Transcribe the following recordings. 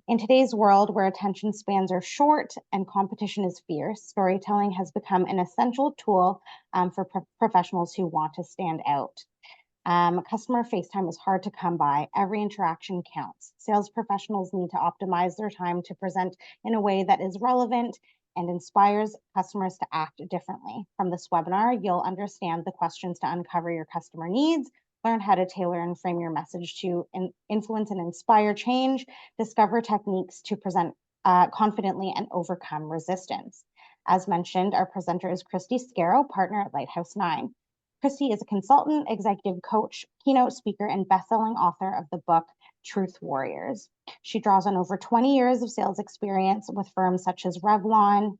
In today's world where attention spans are short and competition is fierce, storytelling has become an essential tool for professionals who want to stand out. Customer FaceTime is hard to come by. Every interaction counts. Sales professionals need to optimize their time to present in a way that is relevant and inspires customers to act differently. From this webinar, you'll understand the questions to uncover your customer needs, learn how to tailor and frame your message to influence and inspire change, discover techniques to present confidently, and overcome resistance. As mentioned, our presenter is Christy Scarrow, partner at Lighthouse 9. Christy is a consultant, executive coach, keynote speaker, and best-selling author of the book Truth Warriors. She draws on over 20 years of sales experience with firms such as Revlon,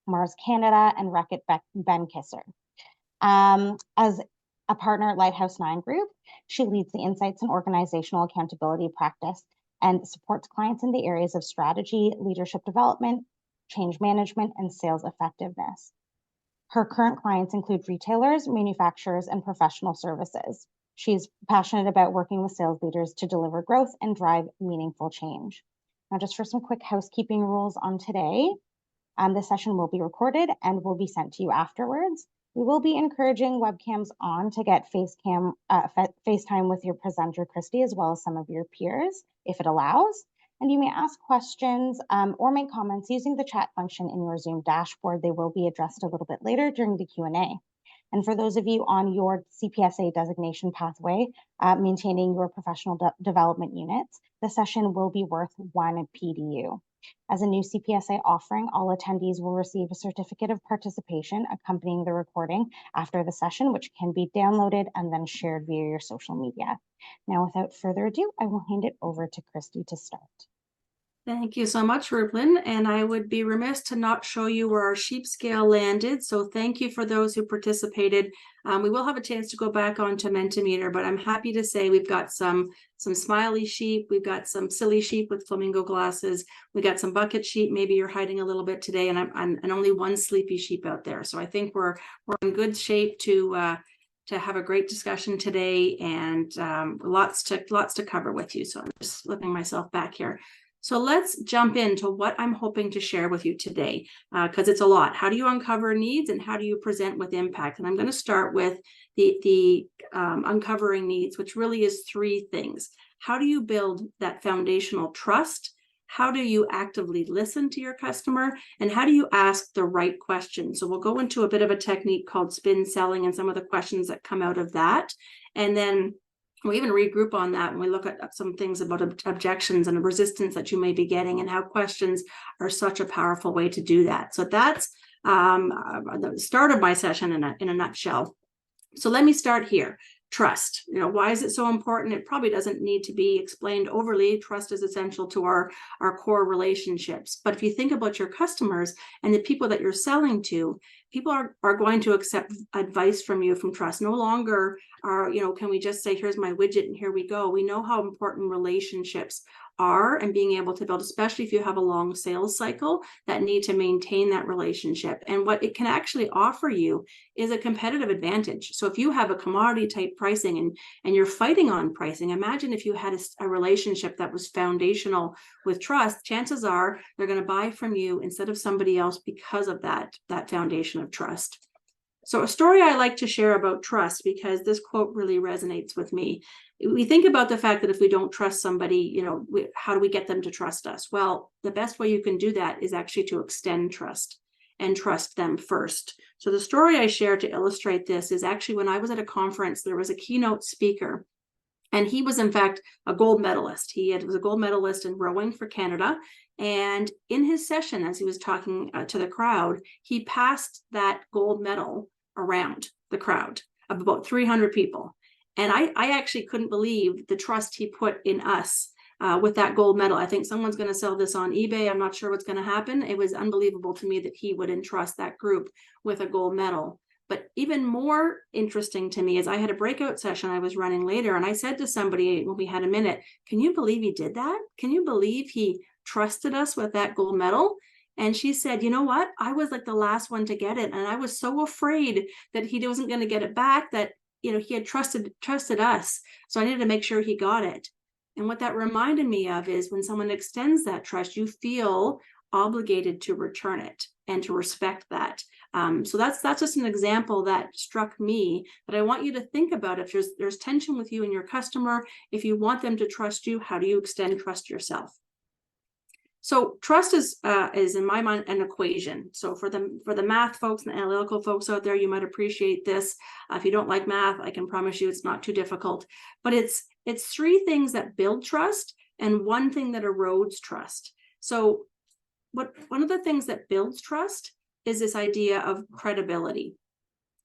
Mars Canada, and Reckitt Benckiser. As a partner at Lighthouse 9 Group, she leads the Insights and Organizational Accountability practice and supports clients in the areas of strategy, leadership development, change management, and sales effectiveness. Her current clients include retailers, manufacturers, and professional services. She's passionate about working with sales leaders to deliver growth and drive meaningful change. Now, just for some quick housekeeping rules on today, this session will be recorded and will be sent to you afterwards. We will be encouraging webcams on to get FaceTime with your presenter, Christy, as well as some of your peers, if it allows. And you may ask questions or make comments using the chat function in your Zoom dashboard. They will be addressed a little bit later during the Q&A. And for those of you on your CPSA designation pathway, maintaining your professional development units, the session will be worth 1 PDU. As a new CPSA offering, all attendees will receive a certificate of participation accompanying the recording after the session, which can be downloaded and then shared via your social media. Now, without further ado, I will hand it over to Christy to start. Thank you so much, Ruplin. And I would be remiss to not show you where our sheep scale landed. So thank you for those who participated. We will have a chance to go back onto Mentimeter, but I'm happy to say we've got some smiley sheep. We've got some silly sheep with flamingo glasses. We got some bucket sheep. Maybe you're hiding a little bit today, and only one sleepy sheep out there. So I think we're in good shape to have a great discussion today, and lots to cover with you. So I'm just flipping myself back here. So let's jump into what I'm hoping to share with you today, because it's a lot. How do you uncover needs and how do you present with impact? And I'm going to start with the uncovering needs, which really is 3 things. How do you build that foundational trust? How do you actively listen to your customer? And how do you ask the right questions? So we'll go into a bit of a technique called spin selling and some of the questions that come out of that. And then we even regroup on that when we look at some things about objections and the resistance that you may be getting, and how questions are such a powerful way to do that. So that's the start of my session in a nutshell. So let me start here. Trust. Why is it so important? It probably doesn't need to be explained overly. Trust is essential to our core relationships. But if you think about your customers and the people that you're selling to, people are going to accept advice from you from trust. No longer can we just say, here's my widget and here we go. We know how important relationships are, and being able to build, especially if you have a long sales cycle, that need to maintain that relationship. And what it can actually offer you is a competitive advantage. So if you have a commodity type pricing and you're fighting on pricing, imagine if you had a relationship that was foundational with trust. Chances are they're going to buy from you instead of somebody else because of that foundation of trust. So a story I like to share about trust, because this quote really resonates with me. We think about the fact that if we don't trust somebody, how do we get them to trust us? Well, the best way you can do that is actually to extend trust and trust them first. So the story I share to illustrate this is actually when I was at a conference, there was a keynote speaker, and he was in fact a gold medalist. He was a gold medalist in rowing for Canada. And in his session, as he was talking to the crowd, he passed that gold medal around the crowd of about 300 people. And I actually couldn't believe the trust he put in us with that gold medal. I think someone's going to sell this on eBay. I'm not sure what's going to happen. It was unbelievable to me that he would entrust that group with a gold medal. But even more interesting to me is I had a breakout session I was running later, and I said to somebody when we had a minute, can you believe he did that? Can you believe he trusted us with that gold medal? And she said, you know what? I was like the last one to get it. And I was so afraid that he wasn't going to get it back, that, he had trusted us. So I needed to make sure he got it. And what that reminded me of is when someone extends that trust, you feel obligated to return it and to respect that. So that's just an example that struck me that I want you to think about. If there's tension with you and your customer, if you want them to trust you, how do you extend trust yourself? So trust is in my mind an equation. So for the math folks and the analytical folks out there, you might appreciate this. If you don't like math, I can promise you it's not too difficult. But it's three things that build trust and one thing that erodes trust. So one of the things that builds trust is this idea of credibility.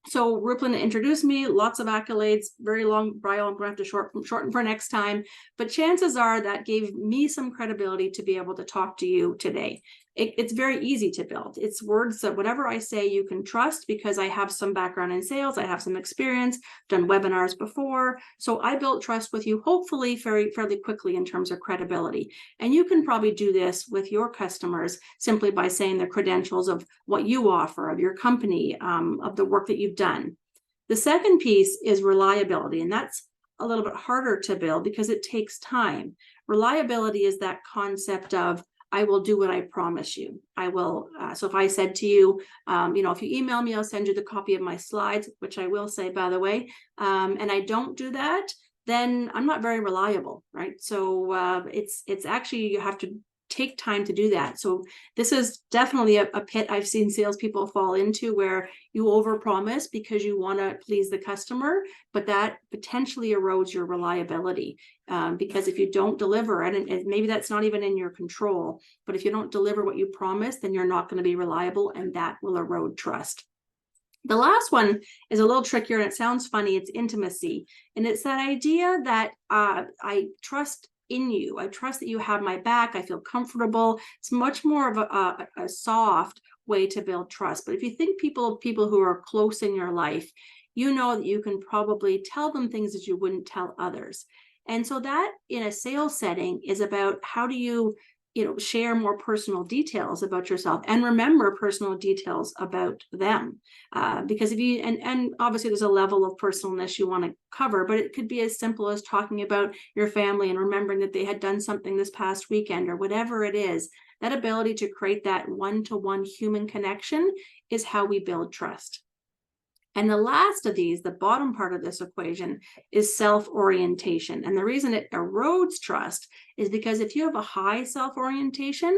So Rupelin introduced me, lots of accolades, very long bio. I'm going to have to shorten for next time. But chances are that gave me some credibility to be able to talk to you today. It's very easy to build. It's words that whatever I say you can trust because I have some background in sales. I have some experience, done webinars before. So I built trust with you, hopefully fairly quickly in terms of credibility. And you can probably do this with your customers simply by saying the credentials of what you offer, of your company, of the work that you've done. The second piece is reliability, and that's a little bit harder to build because it takes time. Reliability is that concept of I will do what I promise you. I will. So if I said to you, if you email me, I'll send you the copy of my slides, which I will say, by the way, and I don't do that, then I'm not very reliable, right? So it's actually, you have to take time to do that. So this is definitely a pit I've seen salespeople fall into, where you overpromise because you want to please the customer, but that potentially erodes your reliability. Because if you don't deliver, and maybe that's not even in your control, but if you don't deliver what you promise, then you're not going to be reliable, and that will erode trust. The last one is a little trickier, and it sounds funny. It's intimacy. And it's that idea that I trust in you. I trust that you have my back. I feel comfortable. It's much more of a soft way to build trust. But if you think people who are close in your life, you know that you can probably tell them things that you wouldn't tell others. And so that in a sales setting is about how do you share more personal details about yourself and remember personal details about them. Because if you, and obviously there's a level of personalness you want to cover, but it could be as simple as talking about your family and remembering that they had done something this past weekend or whatever it is. That ability to create that one-to-one human connection is how we build trust. And the last of these, the bottom part of this equation, is self-orientation. And the reason it erodes trust is because if you have a high self-orientation,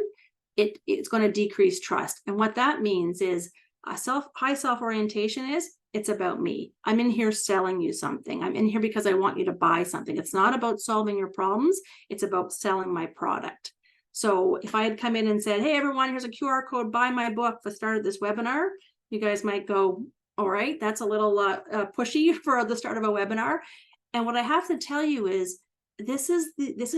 it's going to decrease trust. And what that means is high self-orientation is it's about me. I'm in here selling you something. I'm in here because I want you to buy something. It's not about solving your problems. It's about selling my product. So if I had come in and said, hey, everyone, here's a QR code, buy my book for the start of this webinar, you guys might go, all right, that's a little pushy for the start of a webinar. And what I have to tell you is this is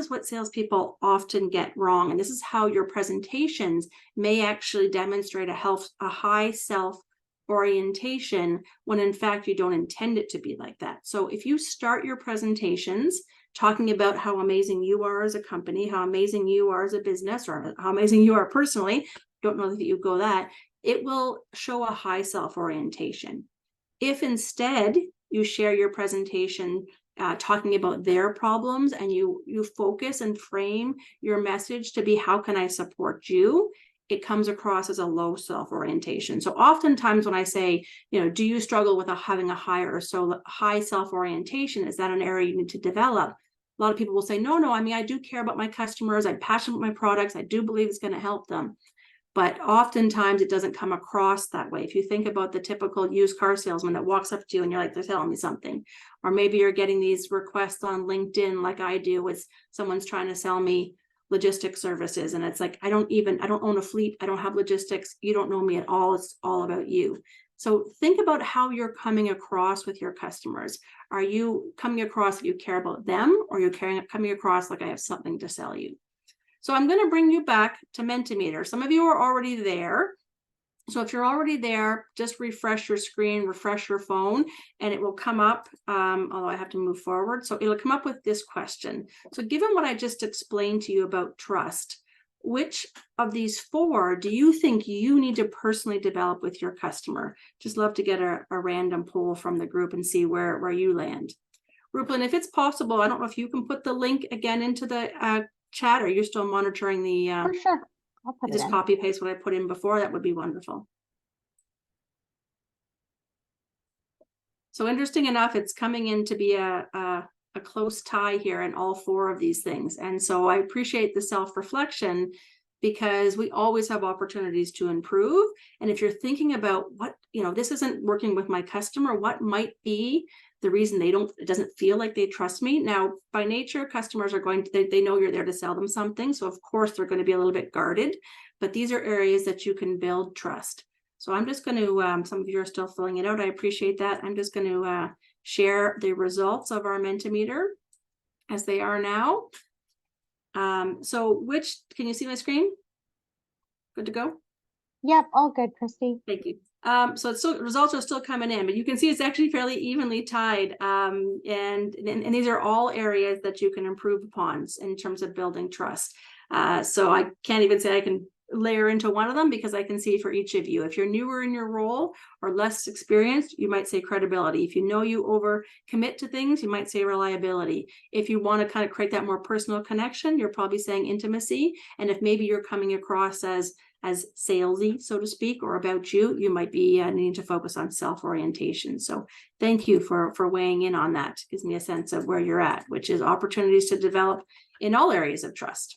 what salespeople often get wrong. And this is how your presentations may actually demonstrate a high self-orientation when in fact you don't intend it to be like that. So if you start your presentations talking about how amazing you are as a company, how amazing you are as a business, or how amazing you are personally, don't know that you go that, it will show a high self-orientation. If instead you share your presentation talking about their problems and you focus and frame your message to be, how can I support you? It comes across as a low self-orientation. So oftentimes when I say, do you struggle with having a high self-orientation? Is that an area you need to develop? A lot of people will say, no, I mean, I do care about my customers. I'm passionate about my products. I do believe it's going to help them. But oftentimes it doesn't come across that way. If you think about the typical used car salesman that walks up to you and you're like, they're telling me something, or maybe you're getting these requests on LinkedIn like I do, with someone's trying to sell me logistics services. And it's like, I don't own a fleet. I don't have logistics. You don't know me at all. It's all about you. So think about how you're coming across with your customers. Are you coming across that you care about them, or you're coming across like I have something to sell you? So I'm going to bring you back to Mentimeter. Some of you are already there. So if you're already there, just refresh your screen, refresh your phone, and it will come up, although I have to move forward. So it'll come up with this question. So given what I just explained to you about trust, which of these four do you think you need to personally develop with your customer? Just love to get a random poll from the group and see where you land. Rupelin, if it's possible, I don't know if you can put the link again into the chat, or you're still monitoring the For sure. I'll put it just in. copy paste what I put in before. That would be wonderful. So interesting enough, it's coming in to be a close tie here in all four of these things. And so I appreciate the self-reflection, because we always have opportunities to improve. And if you're thinking about what, this isn't working with my customer, what might be the reason it doesn't feel like they trust me. Now, by nature, customers are going to, they know you're there to sell them something. So of course they're going to be a little bit guarded, but these are areas that you can build trust. So I'm just going to, some of you are still filling it out. I appreciate that. I'm just going to share the results of our Mentimeter as they are now. So can you see my screen? Good to go? Yep, all good, Christy. Thank you. So it's still, results are still coming in, but you can see it's actually fairly evenly tied. And these are all areas that you can improve upon in terms of building trust. So I can't even say I can layer into one of them, because I can see for each of you. If you're newer in your role or less experienced, you might say credibility. If you know you over commit to things, you might say reliability. If you want to kind of create that more personal connection, you're probably saying intimacy. And if maybe you're coming across as salesy, so to speak, or about you, you might be needing to focus on self-orientation. So thank you for weighing in on that. Gives me a sense of where you're at, which is opportunities to develop in all areas of trust.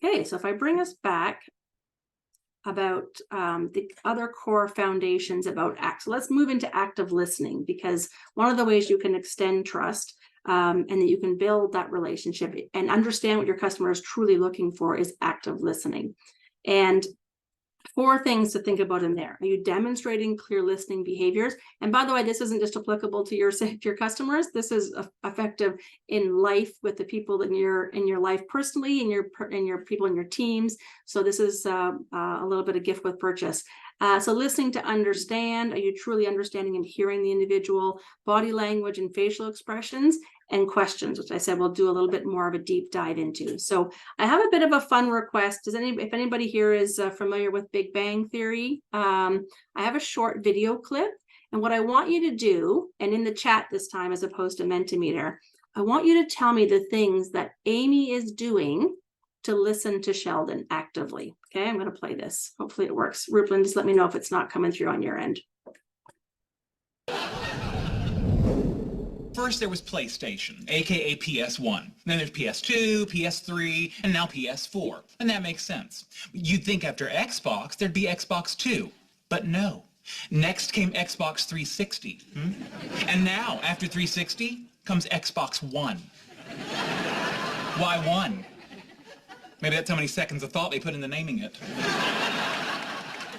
Okay, so if I bring us back about the other core foundations about so let's move into active listening, because one of the ways you can extend trust and that you can build that relationship and understand what your customer is truly looking for is active listening. And 4 things to think about in there. Are you demonstrating clear listening behaviors? And by the way, this isn't just applicable to your customers. This is effective in life with the people in your life personally, and your people in your teams. So this is a little bit of gift with purchase. So listening to understand, are you truly understanding and hearing the individual, body language and facial expressions, and questions, which I said we'll do a little bit more of a deep dive into. So I have a bit of a fun request. If anybody here is familiar with Big Bang Theory, I have a short video clip. And what I want you to do, and in the chat this time as opposed to Mentimeter, I want you to tell me the things that Amy is doing to listen to Sheldon actively. Okay, I'm going to play this. Hopefully it works. Rupelin, just let me know if it's not coming through on your end. First, there was PlayStation, aka PS1. Then there's PS2, PS3, and now PS4. And that makes sense. You'd think after Xbox, there'd be Xbox 2. But no. Next came Xbox 360. And now, after 360, comes Xbox One. Why one? Maybe that's how many seconds of thought they put into naming it.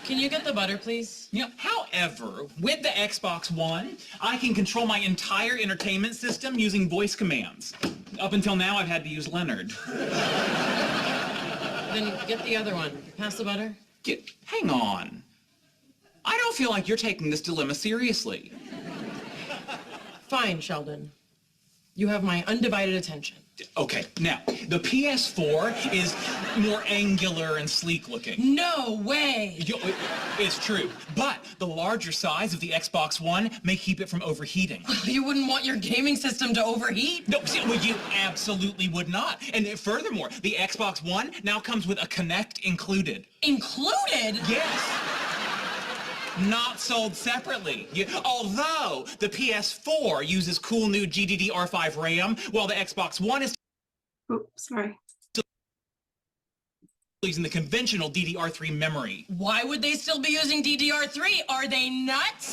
Can you get the butter, please? However, with the Xbox One, I can control my entire entertainment system using voice commands. Up until now, I've had to use Leonard. Then get the other one. Pass the butter. Hang on. I don't feel like you're taking this dilemma seriously. Fine, Sheldon. You have my undivided attention. Okay, now, the PS4 is more angular and sleek looking. No way! It's true, but the larger size of the Xbox One may keep it from overheating. You wouldn't want your gaming system to overheat? No, well, you absolutely would not. And furthermore, the Xbox One now comes with a Kinect included. Included? Yes. Not sold separately. Although the PS4 uses cool new GDDR5 RAM, while the Xbox One is sorry. using the conventional DDR3 memory. Why would they still be using DDR3? Are they nuts?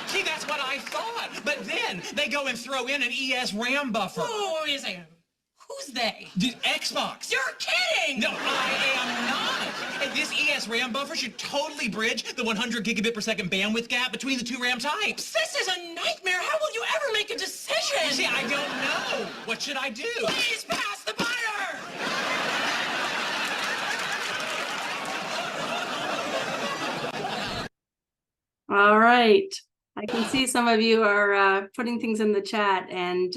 See, that's what I thought. But then they go and throw in an ES RAM buffer. Whoa, wait a second. Who's they? The Xbox. You're kidding! No, I am not. And this ES RAM buffer should totally bridge the 100 gigabit per second bandwidth gap between the 2 RAM types. This is a nightmare. How will you ever make a decision? See, I don't know. What should I do? Please pass the butter! All right. I can see some of you are putting things in the chat, and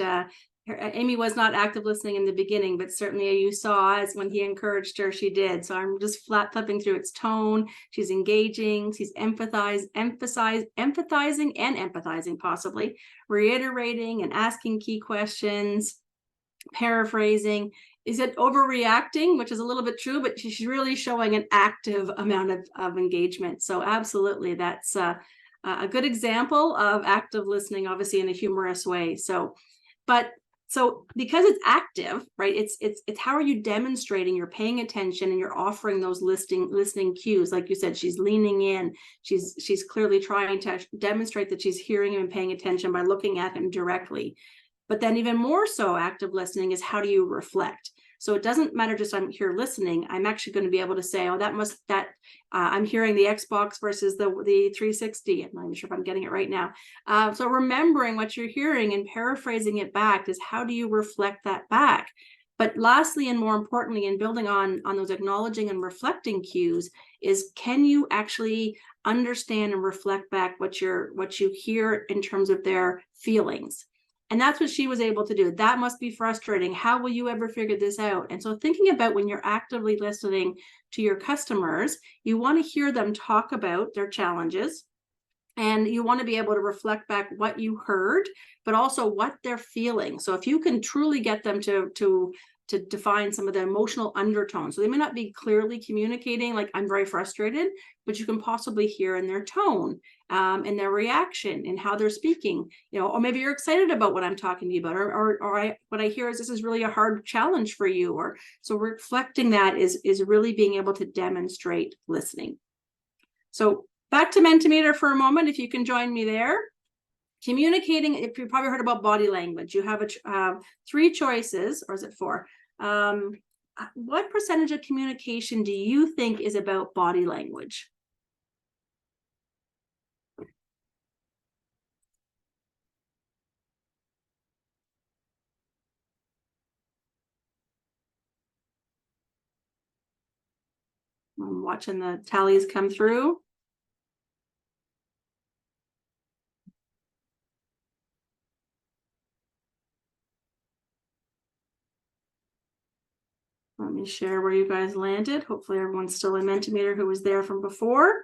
Amy was not active listening in the beginning, but certainly you saw as when he encouraged her, she did. So I'm just flipping through its tone. She's engaging, she's empathizing and empathizing, possibly reiterating and asking key questions, paraphrasing. Is it overreacting, which is a little bit true, but she's really showing an active amount of engagement. So absolutely, that's a good example of active listening, obviously in a humorous way. So because it's active, right? It's how are you demonstrating you're paying attention and you're offering those listening cues. Like you said, she's leaning in. She's clearly trying to demonstrate that she's hearing him and paying attention by looking at him directly. But then even more so, active listening is how do you reflect? So it doesn't matter just I'm here listening. I'm actually going to be able to say, oh, I'm hearing the Xbox versus the 360. I'm not even sure if I'm getting it right now. So remembering what you're hearing and paraphrasing it back is how do you reflect that back? But lastly, and more importantly, in building on those acknowledging and reflecting cues, is can you actually understand and reflect back what you hear in terms of their feelings? And that's what she was able to do. That must be frustrating. How will you ever figure this out? And so thinking about when you're actively listening to your customers, you want to hear them talk about their challenges. And you want to be able to reflect back what you heard, but also what they're feeling. So if you can truly get them to define some of the emotional undertones. So they may not be clearly communicating like I'm very frustrated, but you can possibly hear in their tone, in their reaction, and how they're speaking, or maybe you're excited about what I'm talking to you about, what I hear is this is really a hard challenge for you. Or so reflecting that is really being able to demonstrate listening. So back to Mentimeter for a moment, if you can join me there. Communicating, if you've probably heard about body language, you have 3 choices, or is it 4? What percentage of communication do you think is about body language? I'm watching the tallies come through. Let me share where you guys landed. Hopefully everyone's still in Mentimeter who was there from before.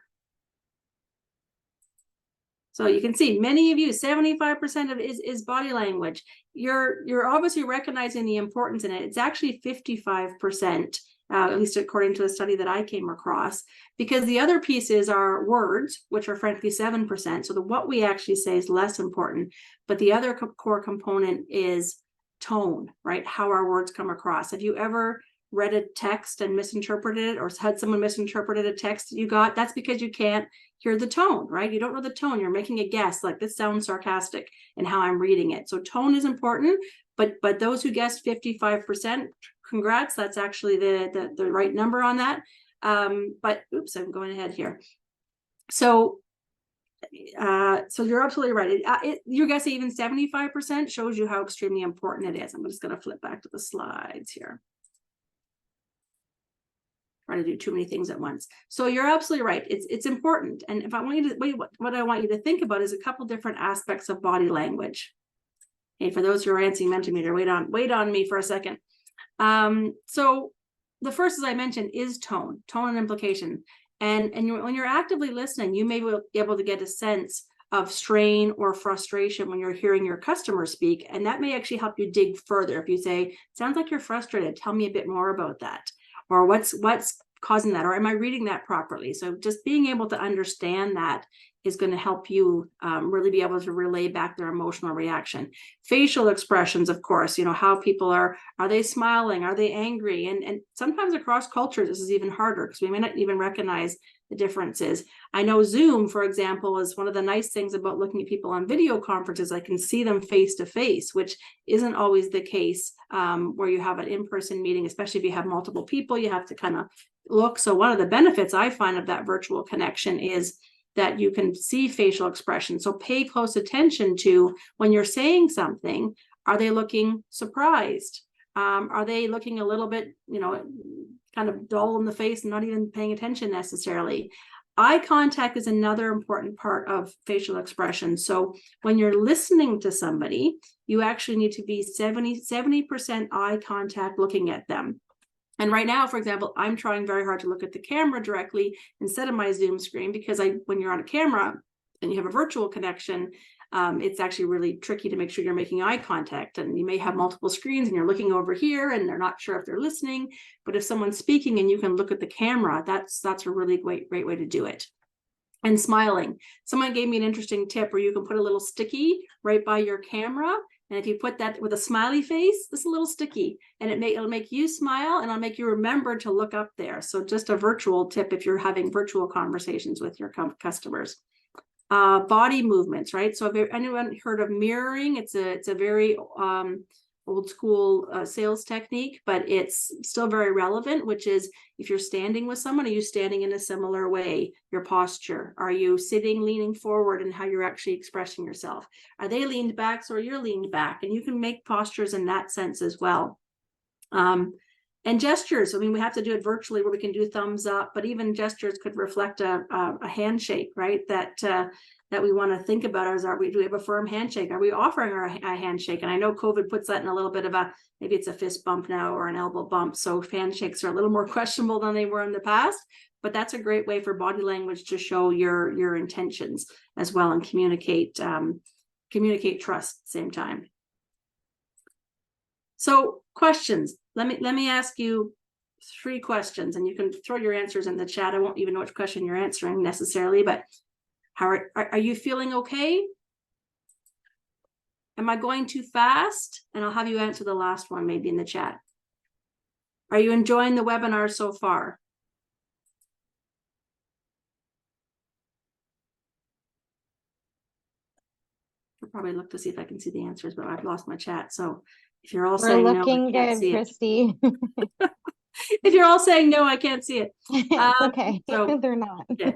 So you can see many of you, 75% of it is body language. You're obviously recognizing the importance in it. It's actually 55%, at least according to the study that I came across, because the other pieces are words, which are frankly 7%. So what we actually say is less important, but the other core component is tone, right? How our words come across. Have you ever read a text and misinterpreted it, or had someone misinterpreted a text you got? That's because you can't hear the tone, right? You don't know the tone. You're making a guess, like this sounds sarcastic in how I'm reading it. So tone is important, but those who guessed 55%, congrats. That's actually the right number on that. But oops, I'm going ahead here. So you're absolutely right. Your guess even 75% shows you how extremely important it is. I'm just going to flip back to the slides here. Trying to do too many things at once. So you're absolutely right. It's important. And if I want you to what I want you to think about is a couple different aspects of body language. Okay, for those who are answering Mentimeter, wait on me for a second. So the first, as I mentioned, is tone and implication. And when you're actively listening, you may be able to get a sense of strain or frustration when you're hearing your customer speak. And that may actually help you dig further. If you say, sounds like you're frustrated, tell me a bit more about that. Or what's causing that? Or am I reading that properly? So just being able to understand that is going to help you really be able to relay back their emotional reaction. Facial expressions, of course, how people are they smiling? Are they angry? And sometimes across cultures, this is even harder because we may not even recognize the differences. I know Zoom, for example, is one of the nice things about looking at people on video conferences. I can see them face to face, which isn't always the case where you have an in-person meeting, especially if you have multiple people, you have to kind of look. So one of the benefits I find of that virtual connection is that you can see facial expression. So pay close attention to when you're saying something. Are they looking surprised? Are they looking a little bit, kind of dull in the face and not even paying attention necessarily? Eye contact is another important part of facial expression. So when you're listening to somebody, you actually need to be 70% eye contact looking at them. And right now, for example, I'm trying very hard to look at the camera directly instead of my Zoom screen, because when you're on a camera and you have a virtual connection, it's actually really tricky to make sure you're making eye contact. And you may have multiple screens and you're looking over here and they're not sure if they're listening. But if someone's speaking and you can look at the camera, that's a really great way to do it. And smiling. Someone gave me an interesting tip where you can put a little sticky right by your camera. And if you put that with a smiley face, it's a little sticky, and it'll make you smile, and it'll make you remember to look up there. So just a virtual tip if you're having virtual conversations with your customers. Body movements, right? So have anyone heard of mirroring? It's a very old school sales technique, but it's still very relevant, which is if you're standing with someone, are you standing in a similar way? Your posture. Are you sitting, leaning forward, and how you're actually expressing yourself? Are they leaned back, so you're leaned back? And you can make postures in that sense as well. And gestures. I mean, we have to do it virtually where we can do thumbs up, but even gestures could reflect a handshake, right? That we want to think about do we have a firm handshake? Are we offering a handshake? And I know COVID puts that in a little bit of maybe it's a fist bump now or an elbow bump. So handshakes are a little more questionable than they were in the past, but that's a great way for body language to show your intentions as well and communicate trust at the same time. So questions. Let me ask you 3 questions, and you can throw your answers in the chat. I won't even know which question you're answering necessarily, but how are you feeling okay? Am I going too fast? And I'll have you answer the last one maybe in the chat. Are you enjoying the webinar so far? I'll probably look to see if I can see the answers, but I've lost my chat. So if you're all saying no, I can't good, see Christy. it. If you're all saying no, I can't see it. It's okay. So they're not. Okay.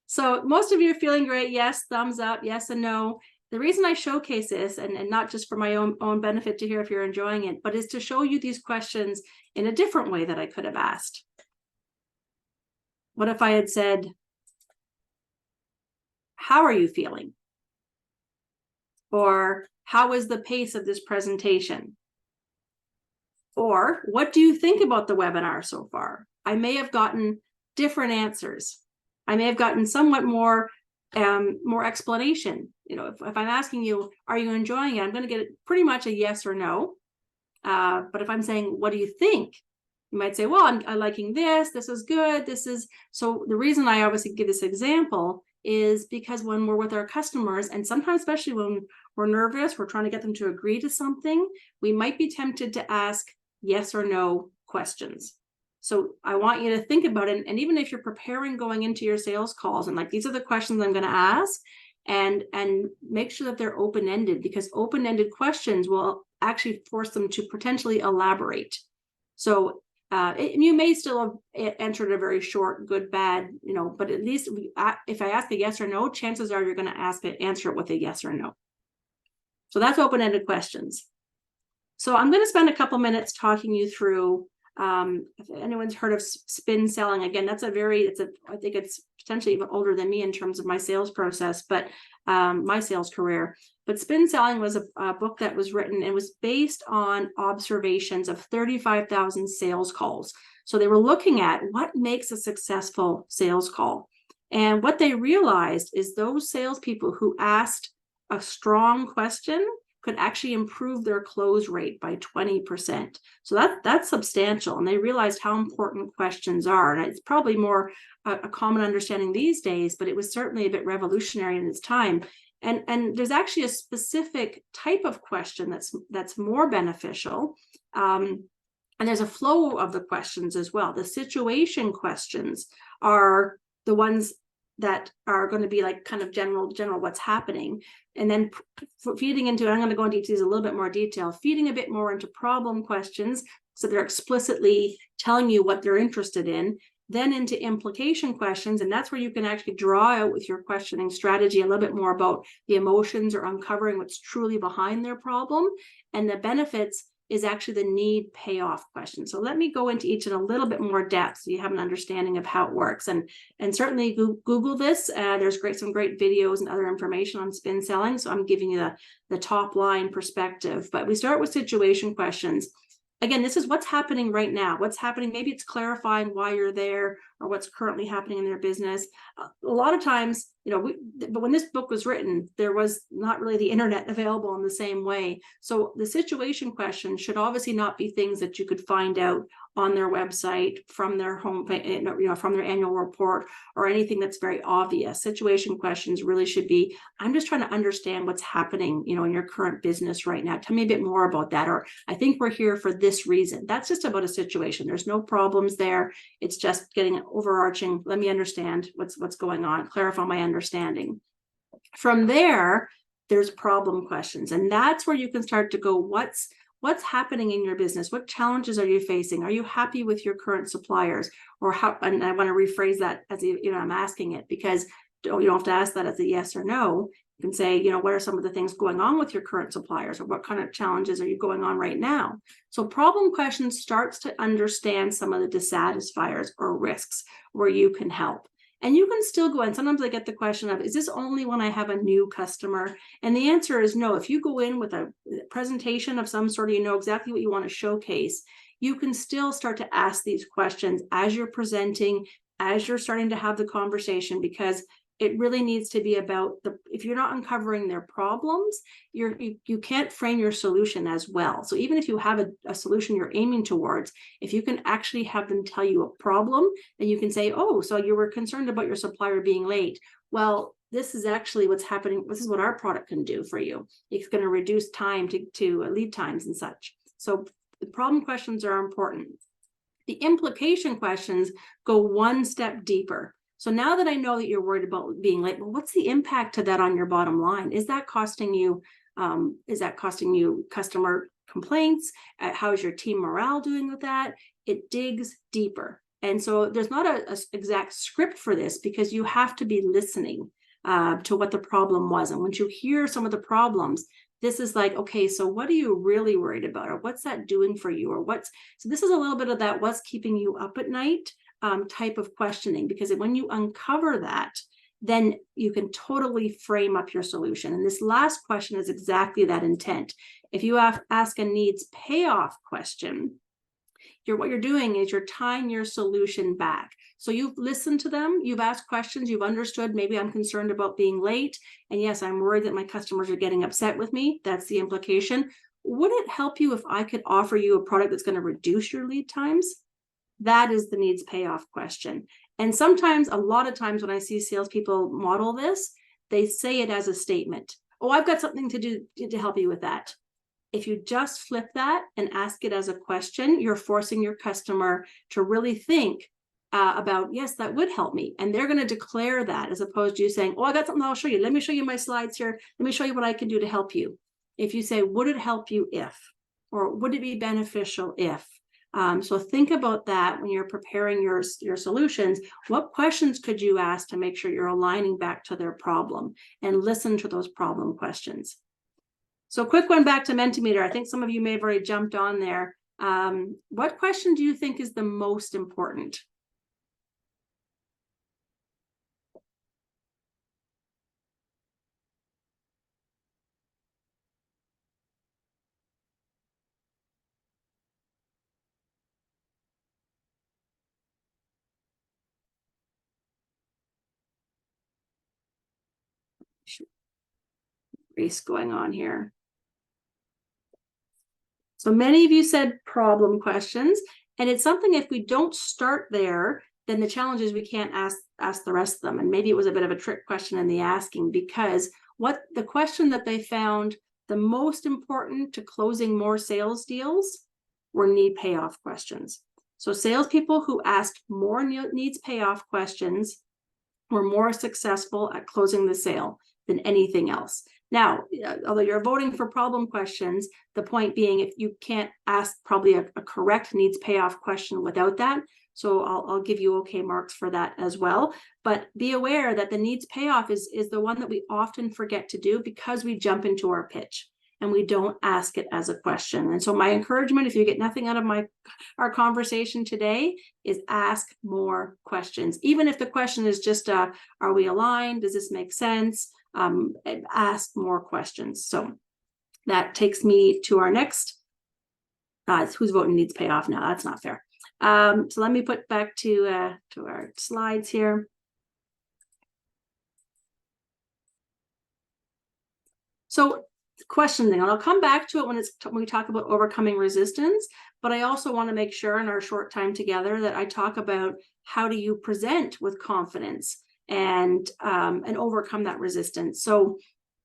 So most of you are feeling great. Yes, thumbs up, yes and no. The reason I showcase this, and not just for my own benefit to hear if you're enjoying it, but is to show you these questions in a different way that I could have asked. What if I had said, how are you feeling? Or how is the pace of this presentation? Or what do you think about the webinar so far? I may have gotten different answers. I may have gotten somewhat more explanation. You know, if I'm asking you, are you enjoying it? I'm going to get pretty much a yes or no. But if I'm saying, what do you think? You might say, well, I'm liking this. This is good. This is. So the reason I obviously give this example is because when we're with our customers, and sometimes especially when we're nervous, we're trying to get them to agree to something, we might be tempted to ask yes or no questions. So I want you to think about it. And even if you're preparing going into your sales calls and like, these are the questions I'm going to ask, and make sure that they're open-ended, because open-ended questions will actually force them to potentially elaborate. So you may still have entered a very short, good, bad, you know, but at least if I ask a yes or no, chances are you're going to answer it with a yes or no. So that's open-ended questions. So I'm going to spend a couple minutes talking you through, if anyone's heard of spin selling, again, I think it's potentially even older than me in terms of my sales process, but my sales career. But spin selling was a book that was written. It was based on observations of 35,000 sales calls. So they were looking at what makes a successful sales call. And what they realized is those salespeople who asked a strong question could actually improve their close rate by 20%. So that's substantial. And they realized how important questions are. And it's probably more a common understanding these days, but it was certainly a bit revolutionary in its time. And there's actually a specific type of question that's more beneficial. And there's a flow of the questions as well. The situation questions are the ones that are going to be like kind of general what's happening. And then feeding into, I'm going to go into these a little bit more detail, feeding a bit more into problem questions. So they're explicitly telling you what they're interested in, then into implication questions. And that's where you can actually draw out with your questioning strategy a little bit more about the emotions or uncovering what's truly behind their problem and the benefits is actually the need payoff question. So let me go into each in a little bit more depth so you have an understanding of how it works. And certainly Google this. There's some great videos and other information on spin selling. So I'm giving you the top line perspective. But we start with situation questions. Again, this is what's happening right now. What's happening? Maybe it's clarifying why you're there or what's currently happening in their business. A lot of times, but when this book was written, there was not really the internet available in the same way. So the situation questions should obviously not be things that you could find out on their website, from their home, from their annual report, or anything that's very obvious. Situation questions really should be, I'm just trying to understand what's happening, in your current business right now. Tell me a bit more about that. Or I think we're here for this reason. That's just about a situation. There's no problems there. It's just getting overarching. Let me understand what's going on, clarify my understanding. From there, there's problem questions. And that's where you can start to go, what's happening in your business? What challenges are you facing? Are you happy with your current suppliers? Or how, and I want to rephrase that as, I'm asking it, because you don't have to ask that as a yes or no. You can say, what are some of the things going on with your current suppliers, or what kind of challenges are you going on right now? So problem questions starts to understand some of the dissatisfiers or risks where you can help. And you can still go in. Sometimes I get the question of, is this only when I have a new customer? And the answer is no. If you go in with a presentation of some sort, you know exactly what you want to showcase, you can still start to ask these questions as you're presenting, as you're starting to have the conversation, because it really needs to be about if you're not uncovering their problems, you can't frame your solution as well. So even if you have a solution you're aiming towards, if you can actually have them tell you a problem, then you can say, oh, so you were concerned about your supplier being late. Well, this is actually what's happening. This is what our product can do for you. It's going to reduce time to lead times and such. So the problem questions are important. The implication questions go one step deeper. So now that I know that you're worried about being late, well, what's the impact to that on your bottom line? Is that costing you? Customer complaints? How's your team morale doing with that? It digs deeper. And so there's not a exact script for this, because you have to be listening to what the problem was. And once you hear some of the problems, this is like, okay, so what are you really worried about? Or what's that doing for you? So this is a little bit of that, what's keeping you up at night type of questioning, because when you uncover that, then you can totally frame up your solution. And this last question is exactly that intent. If you ask a needs payoff question, what you're doing is you're tying your solution back. So you've listened to them, you've asked questions, you've understood, maybe I'm concerned about being late. And yes, I'm worried that my customers are getting upset with me. That's the implication. Would it help you if I could offer you a product that's going to reduce your lead times? That is the needs payoff question. And sometimes, a lot of times when I see salespeople model this, they say it as a statement. Oh, I've got something to do to help you with that. If you just flip that and ask it as a question, you're forcing your customer to really think about, yes, that would help me. And they're going to declare that, as opposed to you saying, oh, I got something I'll show you. Let me show you my slides here. Let me show you what I can do to help you. If you say, would it help you if, or would it be beneficial if? So think about that when you're preparing your solutions. What questions could you ask to make sure you're aligning back to their problem, and listen to those problem questions? So quick one back to Mentimeter. I think some of you may have already jumped on there. What question do you think is the most important? Race going on here. So many of you said problem questions, and it's something, if we don't start there, then the challenge is we can't ask the rest of them. And maybe it was a bit of a trick question in the asking, because what the question that they found the most important to closing more sales deals were need payoff questions. So salespeople who asked more needs payoff questions were more successful at closing the sale than anything else. Now, although you're voting for problem questions, the point being, if you can't ask probably a correct needs payoff question without that. So I'll give you okay marks for that as well. But be aware that the needs payoff is the one that we often forget to do, because we jump into our pitch. and we don't ask it as a question. And so my encouragement, if you get nothing out of our conversation today, is ask more questions. Even if the question is just, are we aligned? Does this make sense? Ask more questions. So that takes me to our next, who's voting needs payoff now. That's not fair. So let me put back to our slides here. So question thing, and I'll come back to it when we talk about overcoming resistance, but I also want to make sure in our short time together that I talk about how do you present with confidence and overcome that resistance. So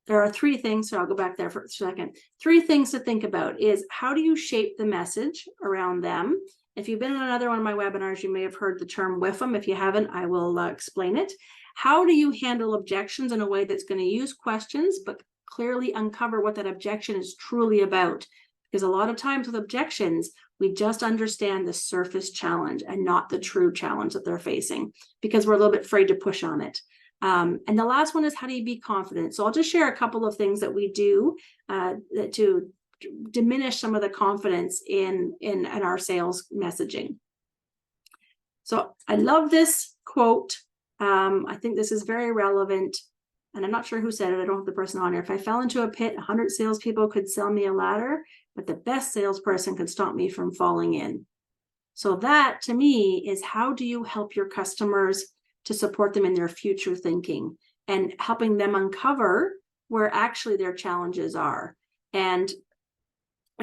there are three things, so I'll go back there for a second. Three things to think about is how do you shape the message around them? If you've been in another one of my webinars, you may have heard the term WIFM. If you haven't, I will explain it. How do you handle objections in a way that's going to use questions, but clearly uncover what that objection is truly about? Because a lot of times with objections, we just understand the surface challenge and not the true challenge that they're facing, because we're a little bit afraid to push on it. And the last one is how do you be confident? So I'll just share a couple of things that we do to diminish some of the confidence in our sales messaging. So I love this quote. I think this is very relevant, and I'm not sure who said it. I don't have the person on here. If I fell into a pit, 100 salespeople could sell me a ladder, but the best salesperson could stop me from falling in. So that to me is how do you help your customers to support them in their future thinking and helping them uncover where actually their challenges are. And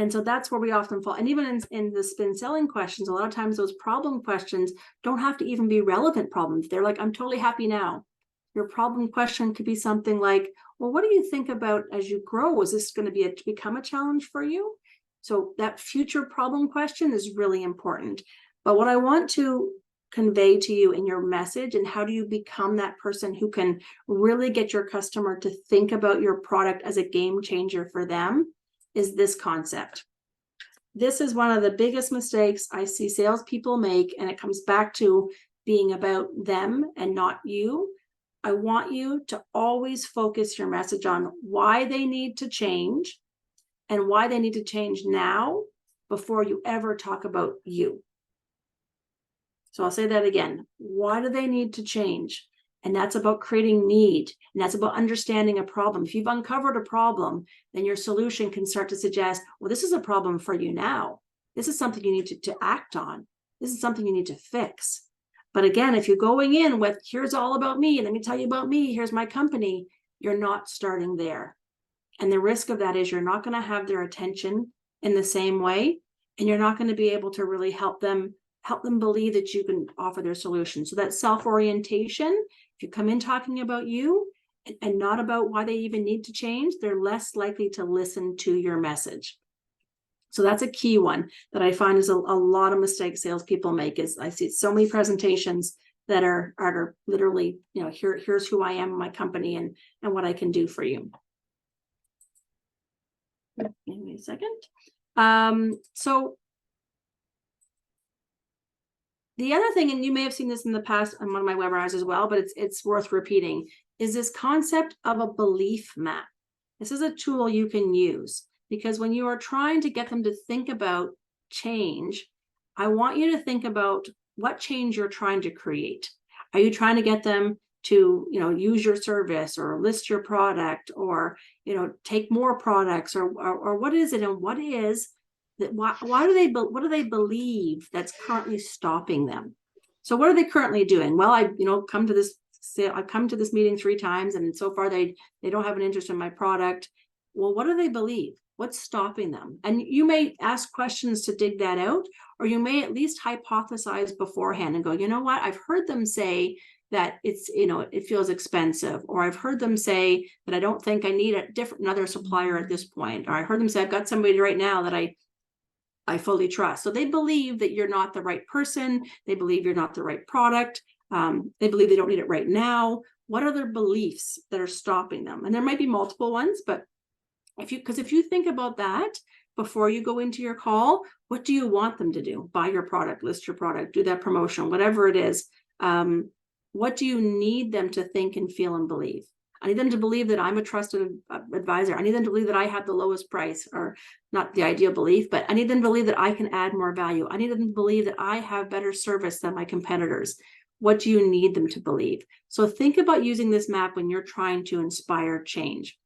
so that's where we often fall. And even in the spin selling questions, a lot of times those problem questions don't have to even be relevant problems. They're like, I'm totally happy now. Your problem question could be something like, well, what do you think about as you grow? Is this going to become a challenge for you? So that future problem question is really important. But what I want to convey to you in your message, and how do you become that person who can really get your customer to think about your product as a game changer for them, is this concept. This is one of the biggest mistakes I see salespeople make, and it comes back to being about them and not you. I want you to always focus your message on why they need to change and why they need to change now before you ever talk about you. So I'll say that again. Why do they need to change? And that's about creating need. And that's about understanding a problem. If you've uncovered a problem, then your solution can start to suggest, well, this is a problem for you now. This is something you need to act on. This is something you need to fix. But again, if you're going in with, here's all about me, let me tell you about me, here's my company, you're not starting there. And the risk of that is you're not going to have their attention in the same way, and you're not going to be able to really help them believe that you can offer their solution. So that self-orientation, if you come in talking about you and not about why they even need to change, they're less likely to listen to your message. So that's a key one that I find is a lot of mistakes salespeople make. Is I see so many presentations that are literally, here's who I am, my company, and what I can do for you. Give me a second. So the other thing, and you may have seen this in the past on one of my webinars as well, but it's worth repeating, is this concept of a belief map. This is a tool you can use, because when you are trying to get them to think about change, I want you to think about what change you're trying to create. Are you trying to get them to, use your service or list your product or, take more products or what is it? And what is that? What do they believe that's currently stopping them? So what are they currently doing? Well, I've come to this meeting 3 times, and so far they don't have an interest in my product. Well, what do they believe? What's stopping them? And you may ask questions to dig that out, or you may at least hypothesize beforehand and go, you know what? I've heard them say that it's, it feels expensive, or I've heard them say that I don't think I need another supplier at this point, or I heard them say I've got somebody right now that I fully trust. So they believe that you're not the right person. They believe you're not the right product. They believe they don't need it right now. What are their beliefs that are stopping them? And there might be multiple ones, but if you think about that before you go into your call, what do you want them to do? Buy your product, list your product, do that promotion, whatever it is. What do you need them to think and feel and believe? I need them to believe that I'm a trusted advisor. I need them to believe that I have the lowest price, or not the ideal belief, but I need them to believe that I can add more value. I need them to believe that I have better service than my competitors. What do you need them to believe? So think about using this map when you're trying to inspire change.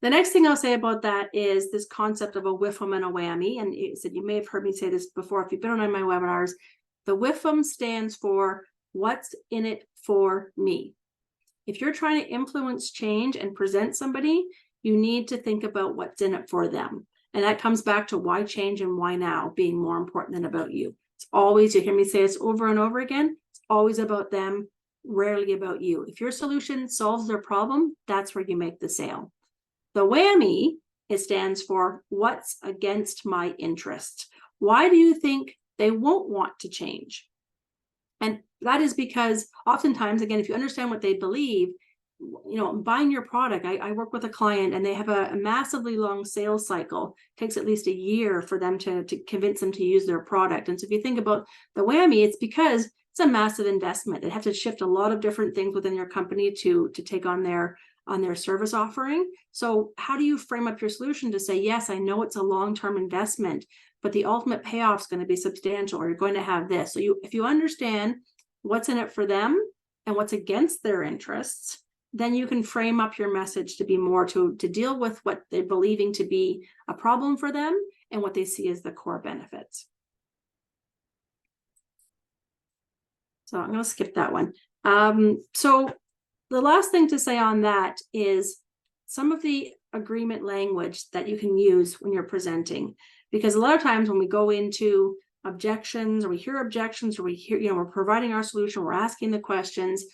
The next thing I'll say about that is this concept of a WIFM and a whammy. And you may have heard me say this before if you've been on my webinars. The WIFM stands for what's in it for me. If you're trying to influence change and present somebody, you need to think about what's in it for them. And that comes back to why change and why now being more important than about you. It's always, you hear me say this over and over again, it's always about them, rarely about you. If your solution solves their problem, that's where you make the sale. The whammy, it stands for what's against my interest. Why do you think they won't want to change? And that is because oftentimes, again, if you understand what they believe, buying your product, I work with a client and they have a massively long sales cycle. It takes at least a year for them to convince them to use their product. And so if you think about the whammy, it's because it's a massive investment. They have to shift a lot of different things within your company to take on their service offering. So how do you frame up your solution to say, yes, I know it's a long-term investment, but the ultimate payoff is going to be substantial, or you're going to have this. So if you understand what's in it for them and what's against their interests, then you can frame up your message to be more to deal with what they're believing to be a problem for them and what they see as the core benefits. So I'm going to skip that one. So the last thing to say on that is some of the agreement language that you can use when you're presenting, because a lot of times when we go into objections, or we hear objections, or we hear, we're providing our solution, we're asking the questions,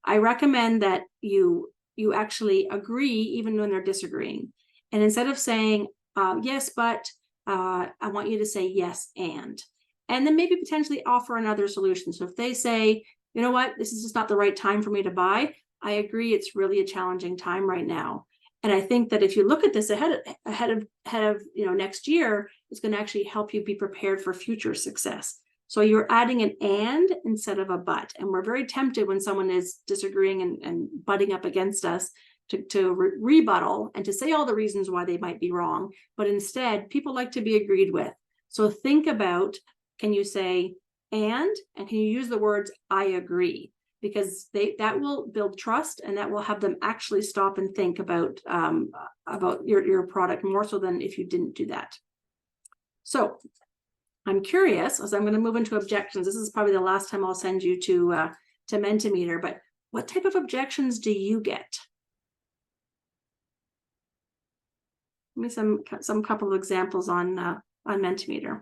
I recommend that you actually agree even when they're disagreeing. And instead of saying, yes, but I want you to say yes, and then maybe potentially offer another solution. So if they say, you know what, this is just not the right time for me to buy, I agree, it's really a challenging time right now. And I think that if you look at this ahead of next year, it's going to actually help you be prepared for future success. So you're adding an and instead of a but. And we're very tempted when someone is disagreeing and butting up against us to rebuttal and to say all the reasons why they might be wrong. But instead, people like to be agreed with. So think about, can you say and can you use the words I agree? Because that will build trust, and that will have them actually stop and think about your product more so than if you didn't do that. So I'm curious, as I'm going to move into objections. This is probably the last time I'll send you to Mentimeter, but what type of objections do you get? Give me some couple of examples on Mentimeter.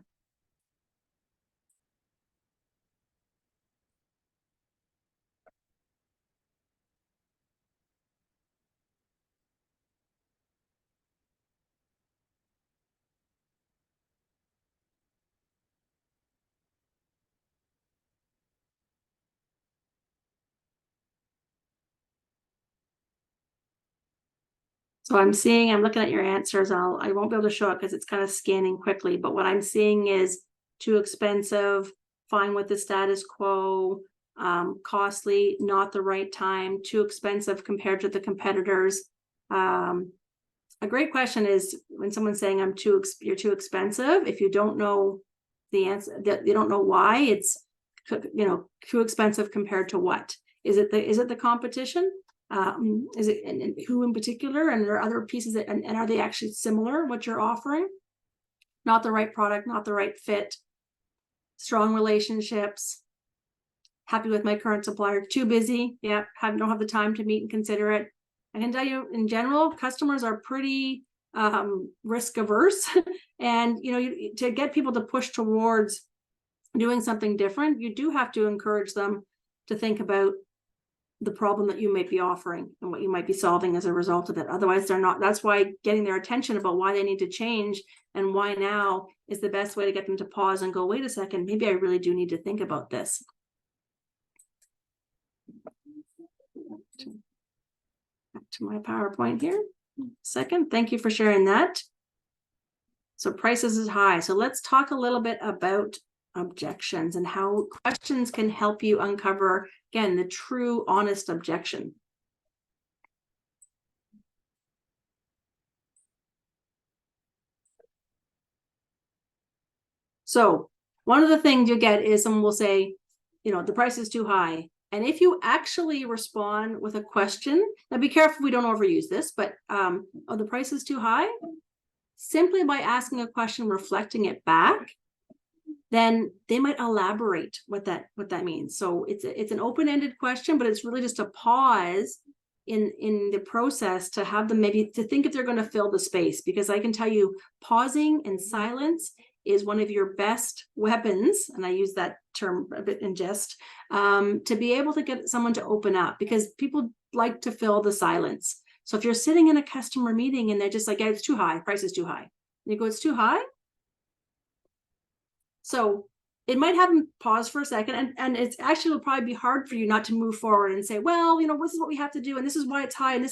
So I'm looking at your answers. I won't be able to show it because it's kind of scanning quickly, but what I'm seeing is too expensive, fine with the status quo, costly, not the right time, too expensive compared to the competitors. A great question is when someone's saying you're too expensive, if you don't know the answer, that you don't know why, it's too expensive compared to what? Is it the competition? Is it and who in particular, and there are other pieces that, and are they actually similar what you're offering? Not the right product, not the right fit, strong relationships, happy with my current supplier, too busy, don't have the time to meet and consider it. I can tell you in general, customers are pretty risk averse and to get people to push towards doing something different, you do have to encourage them to think about the problem that you might be offering and what you might be solving as a result of it. Otherwise, they're not. That's why getting their attention about why they need to change and why now is the best way to get them to pause and go, wait a second, maybe I really do need to think about this. Back to my PowerPoint here. Second, thank you for sharing that. So prices is high. So let's talk a little bit about objections and how questions can help you uncover, again, the true honest objection. So one of the things you get is someone will say, the price is too high. And if you actually respond with a question, now be careful we don't overuse this, but the price is too high, simply by asking a question, reflecting it back, then they might elaborate what that means. So it's an open-ended question, but it's really just a pause in the process to have them maybe to think if they're going to fill the space, because I can tell you pausing and silence is one of your best weapons, and I use that term a bit in jest, to be able to get someone to open up, because people like to fill the silence. So if you're sitting in a customer meeting and they're just like, yeah, it's too high, price is too high. And you go, it's too high? So it might have them pause for a second, and it's actually will probably be hard for you not to move forward and say, well, this is what we have to do, and this is why it's high, and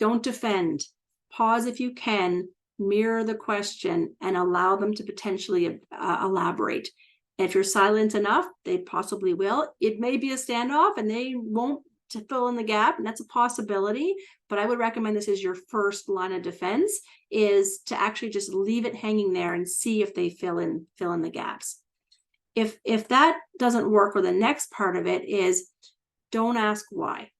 don't defend. Pause if you can, mirror the question, and allow them to potentially elaborate. And if you're silent enough, they possibly will. It may be a standoff and they won't to fill in the gap, and that's a possibility, but I would recommend this as your first line of defense, is to actually just leave it hanging there and see if they fill in the gaps. If that doesn't work, or the next part of it is, don't ask why.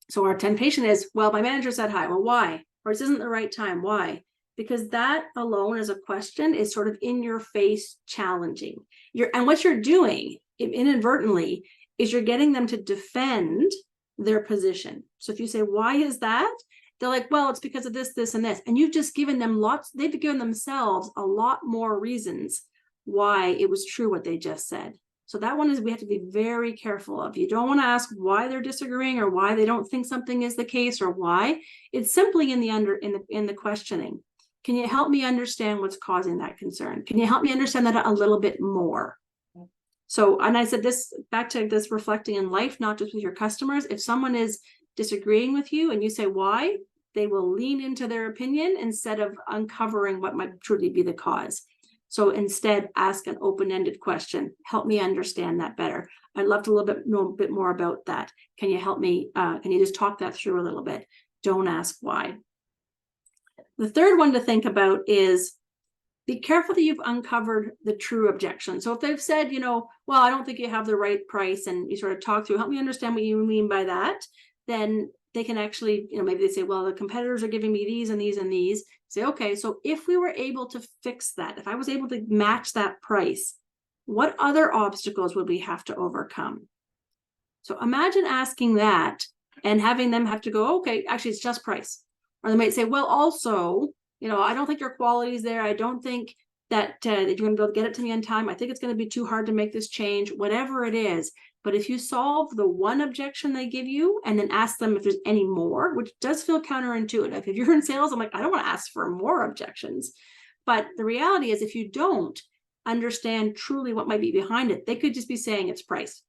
So our temptation is, well, my manager said hi, well, why? Or this isn't the right time, why? Because that alone as a question is sort of in your face challenging. And what you're doing inadvertently is you're getting them to defend their position. So if you say, why is that? They're like, well, it's because of this, this, and this. And you've just given them they've given themselves a lot more reasons why it was true what they just said. So that one is we have to be very careful of. You don't want to ask why they're disagreeing or why they don't think something is the case or why. It's simply in the questioning. Can you help me understand what's causing that concern? Can you help me understand that a little bit more? So, and I said this back to this reflecting in life, not just with your customers. If someone is disagreeing with you and you say why, they will lean into their opinion instead of uncovering what might truly be the cause. So instead, ask an open-ended question. Help me understand that better. I'd love to know a bit more about that. Can you help me? Can you just talk that through a little bit? Don't ask why. The third one to think about is, be careful that you've uncovered the true objection. So if they've said, well, I don't think you have the right price, and you sort of talk through, help me understand what you mean by that, then they can actually, maybe they say, well, the competitors are giving me these and these and these. Say, okay, so if we were able to fix that, if I was able to match that price, what other obstacles would we have to overcome? So imagine asking that and having them have to go, okay, actually it's just price. Or they might say, well, also, I don't think your quality is there. I don't think that you're going to be able to get it to me on time. I think it's going to be too hard to make this change, whatever it is. But if you solve the one objection they give you and then ask them if there's any more, which does feel counterintuitive. If you're in sales, I'm like, I don't want to ask for more objections. But the reality is, if you don't understand truly what might be behind it, they could just be saying it's price.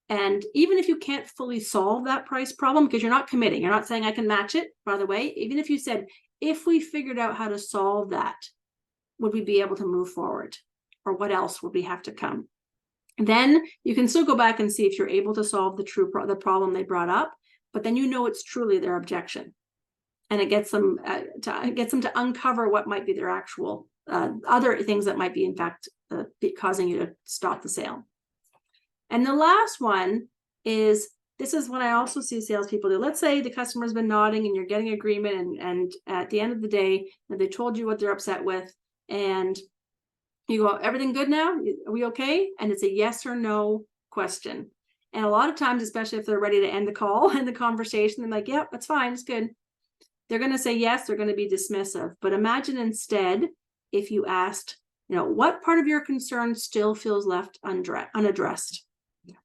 And even if you can't fully solve that price problem, because you're not committing, you're not saying I can match it, by the way, even if you said, if we figured out how to solve that, would we be able to move forward? Or what else would we have to come? Then you can still go back and see if you're able to solve the problem they brought up, but then it's truly their objection. And it gets them to uncover what might be their actual other things that might be, in fact, causing you to stop the sale. And the last one is, this is what I also see salespeople do. Let's say the customer's been nodding and you're getting agreement, and at the end of the day, they told you what they're upset with, and you go, everything good now? Are we okay? And it's a yes or no question. And a lot of times, especially if they're ready to end the call and the conversation, they're like, yep, that's fine, it's good. They're going to say yes, they're going to be dismissive. But imagine instead if you asked, what part of your concern still feels left unaddressed?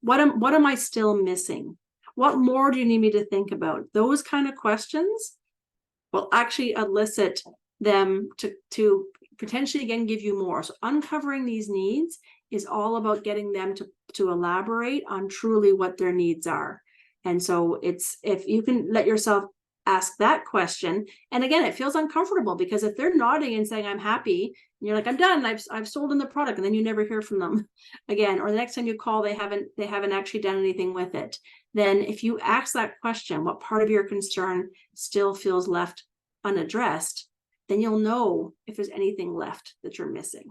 What am I still missing? What more do you need me to think about? Those kind of questions will actually elicit them to potentially again give you more. So uncovering these needs is all about getting them to elaborate on truly what their needs are. And so it's, if you can let yourself ask that question, and again, it feels uncomfortable, because if they're nodding and saying I'm happy, and you're like, I'm done, I've sold in the product, and then you never hear from them again, or the next time you call, they haven't actually done anything with it. Then if you ask that question, what part of your concern still feels left unaddressed, then you'll know if there's anything left that you're missing.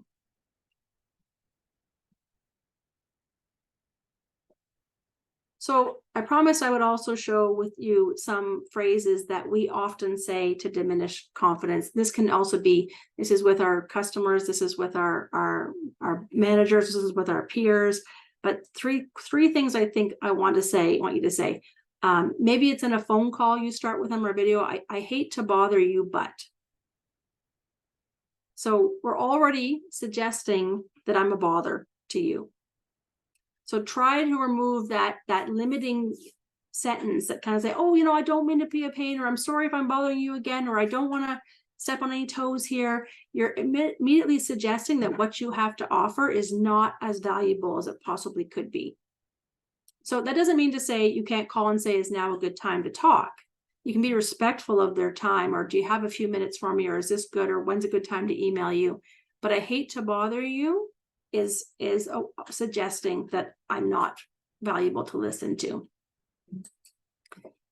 So I promise I would also show with you some phrases that we often say to diminish confidence. This can also be, this is with our customers, this is with our managers, this is with our peers. But three things I think I want you to say. Maybe it's in a phone call you start with them or a video. I hate to bother you, but. So we're already suggesting that I'm a bother to you. So try to remove that limiting sentence that kind of say, oh, I don't mean to be a pain, or I'm sorry if I'm bothering you again, or I don't want to step on any toes here. You're immediately suggesting that what you have to offer is not as valuable as it possibly could be. So that doesn't mean to say you can't call and say, is now a good time to talk? You can be respectful of their time, or do you have a few minutes for me, or is this good, or when's a good time to email you? But I hate to bother you is suggesting that I'm not valuable to listen to.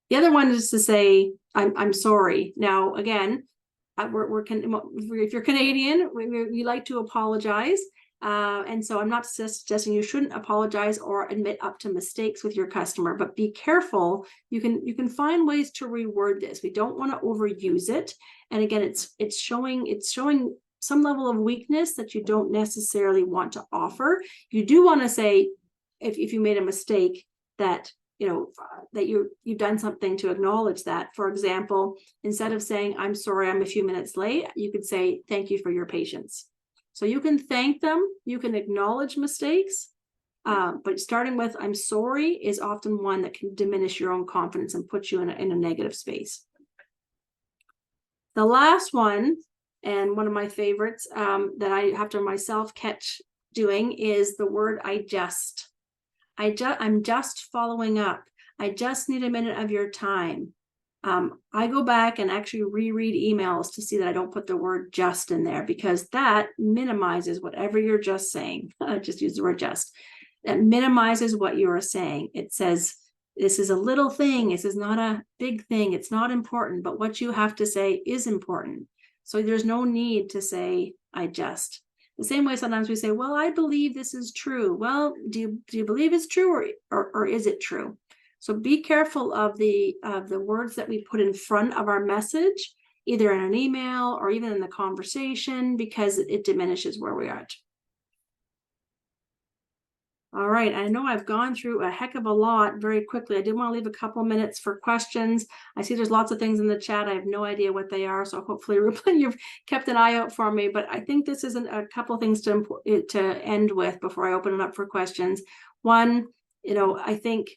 The other one is to say, I'm sorry. Now, again, if you're Canadian, we like to apologize. And so I'm not suggesting you shouldn't apologize or admit up to mistakes with your customer, but be careful. You can find ways to reword this. We don't want to overuse it. And again, it's showing some level of weakness that you don't necessarily want to offer. You do want to say, if you made a mistake, that that you've done something to acknowledge that. For example, instead of saying, I'm sorry, I'm a few minutes late, you could say, thank you for your patience. So you can thank them, you can acknowledge mistakes, but starting with I'm sorry is often one that can diminish your own confidence and put you in a negative space. The last one, and one of my favorites that I have to myself catch doing, is the word I'm just following up. I just need a minute of your time. I go back and actually reread emails to see that I don't put the word just in there, because that minimizes whatever you're just saying. I just use the word just. That minimizes what you are saying. It says, this is a little thing. This is not a big thing. It's not important, but what you have to say is important. So there's no need to say, I just. The same way sometimes we say, well, I believe this is true. Well, do you believe it's true, or is it true? So be careful of the words that we put in front of our message, either in an email or even in the conversation, because it diminishes where we are at. All right, I know I've gone through a heck of a lot very quickly. I did want to leave a couple minutes for questions. I see there's lots of things in the chat. I have no idea what they are, so hopefully, Rupin, you've kept an eye out for me. But I think this is a couple of things to end with before I open it up for questions. One, I think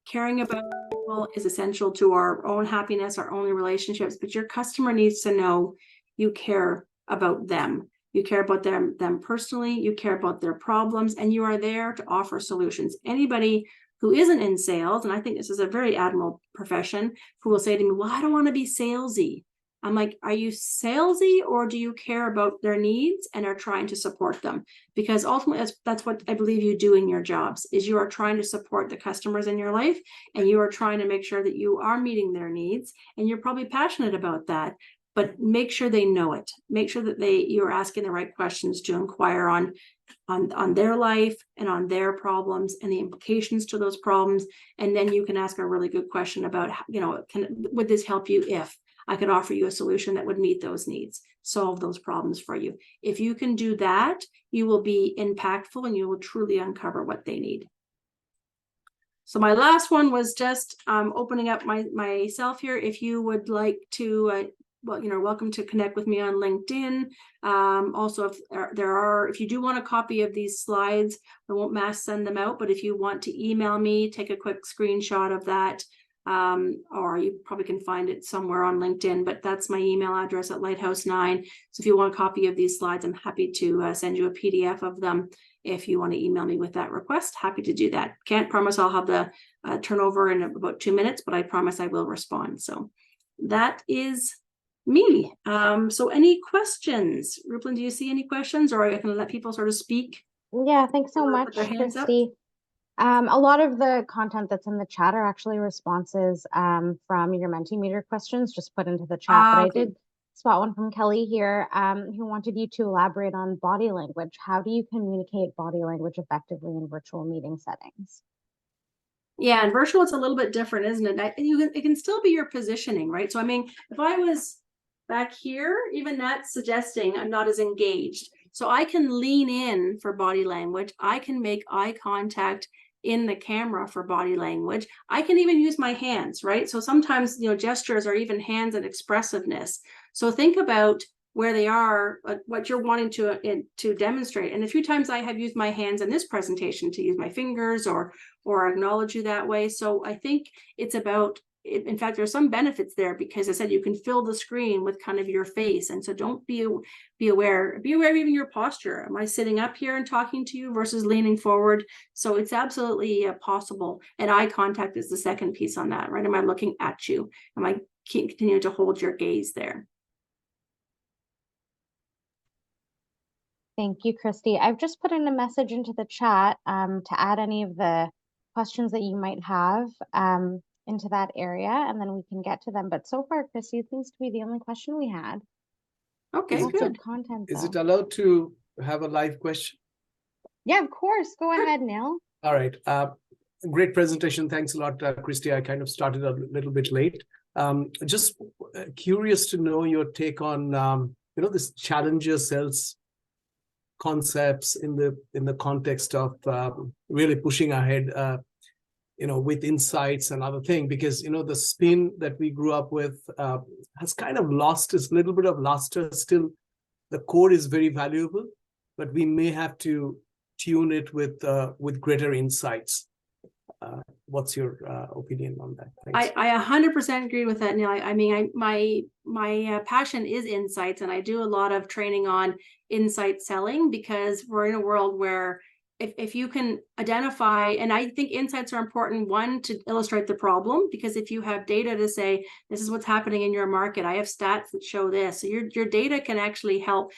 caring about people is essential to our own happiness, our own relationships, but your customer needs to know you care about them. You care about them personally, you care about their problems, and you are there to offer solutions. Anybody who isn't in sales, and I think this is a very admirable profession, who will say to me, well, I don't want to be salesy. I'm like, are you salesy, or do you care about their needs and are trying to support them? Because ultimately, that's what I believe you do in your jobs, is you are trying to support the customers in your life, and you are trying to make sure that you are meeting their needs, and you're probably passionate about that. But make sure they know it. Make sure that you're asking the right questions to inquire on their life and on their problems and the implications to those problems. And then you can ask a really good question about, would this help you if I could offer you a solution that would meet those needs, solve those problems for you? If you can do that, you will be impactful and you will truly uncover what they need. So my last one was just opening up myself here. If you would like to welcome to connect with me on LinkedIn. Also, if you do want a copy of these slides, I won't mass send them out, but if you want to email me, take a quick screenshot of that, or you probably can find it somewhere on LinkedIn, but that's my email address at Lighthouse9. So if you want a copy of these slides, I'm happy to send you a PDF of them. If you want to email me with that request, happy to do that. Can't promise I'll have the turnover in about 2 minutes, but I promise I will respond. So that is me. So any questions? Rupin, do you see any questions, or are you going to let people sort of speak? Yeah, thanks so much, put their hands up? Christy. A lot of the content that's in the chat are actually responses from your Mentimeter questions just put into the chat. But Okay. I did spot one from Kelly here who wanted you to elaborate on body language. How do you communicate body language effectively in virtual meeting settings? Yeah, and virtual, it's a little bit different, isn't it? It can still be your positioning, right? So, I mean, if I was back here, even that's suggesting I'm not as engaged. So I can lean in for body language. I can make eye contact in the camera for body language. I can even use my hands, right? So sometimes, gestures are even hands and expressiveness. So think about where they are, what you're wanting to demonstrate. And a few times I have used my hands in this presentation to use my fingers or acknowledge you that way. So I think it's about, in fact, there's some benefits there because I said you can fill the screen with kind of your face. And so don't be aware of even your posture. Am I sitting up here and talking to you versus leaning forward? So it's absolutely possible. And eye contact is the second piece on that, right? Am I looking at you? Am I continue to hold your gaze there? Thank you, Christy. I've just put in a message into the chat to add any of the questions that you might have into that area, and then we can get to them. But so far, Christy, it seems to be the only question we had. Okay, Lots good. of content, Is it though. allowed to have a live question? Yeah, of course. Go ahead, Neil. All right. Great presentation. Thanks a lot, Christy. I kind of started a little bit late. Just curious to know your take on this challenger sales concepts in the context of really pushing ahead with insights and other thing, because the spin that we grew up with has kind of lost its little bit of luster. Still the core is very valuable, but we may have to tune it with greater insights. What's your opinion on that? Thanks. I 100% agree with that, Neil. I mean, my passion is insights, and I do a lot of training on insight selling because we're in a world where if you can identify, and I think insights are important, one, to illustrate the problem, because if you have data to say, this is what's happening in your market, I have stats that show this. So your data can actually help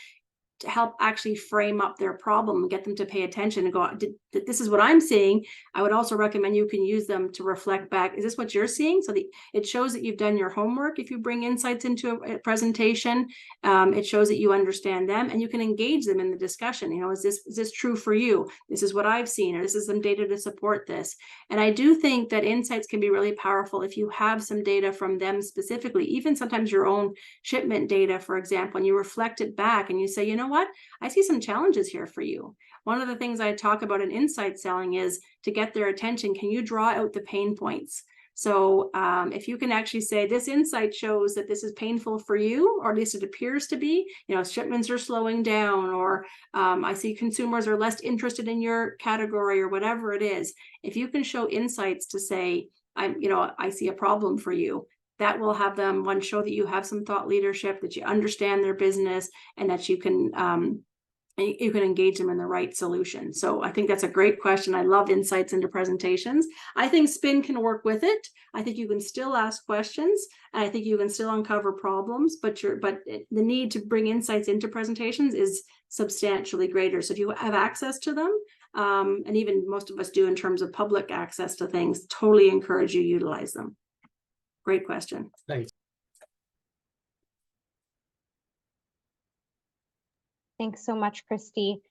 actually frame up their problem and get them to pay attention and go, this is what I'm seeing. I would also recommend you can use them to reflect back. Is this what you're seeing? So it shows that you've done your homework. If you bring insights into a presentation, it shows that you understand them and you can engage them in the discussion. Is this true for you? This is what I've seen, or this is some data to support this. And I do think that insights can be really powerful if you have some data from them specifically, even sometimes your own shipment data, for example, and you reflect it back and you say, you know what? I see some challenges here for you. One of the things I talk about in insight selling is to get their attention. Can you draw out the pain points? So if you can actually say this insight shows that this is painful for you, or at least it appears to be, shipments are slowing down, or I see consumers are less interested in your category, or whatever it is. If you can show insights to say, I see a problem for you, that will have them, one, show that you have some thought leadership, that you understand their business, and that you can engage them in the right solution. So I think that's a great question. I love insights into presentations. I think spin can work with it. I think you can still ask questions, and I think you can still uncover problems, but the need to bring insights into presentations is substantially greater. So if you have access to them, and even most of us do in terms of public access to things, totally encourage you to utilize them. Great question. Thanks. Thanks so much, Christy.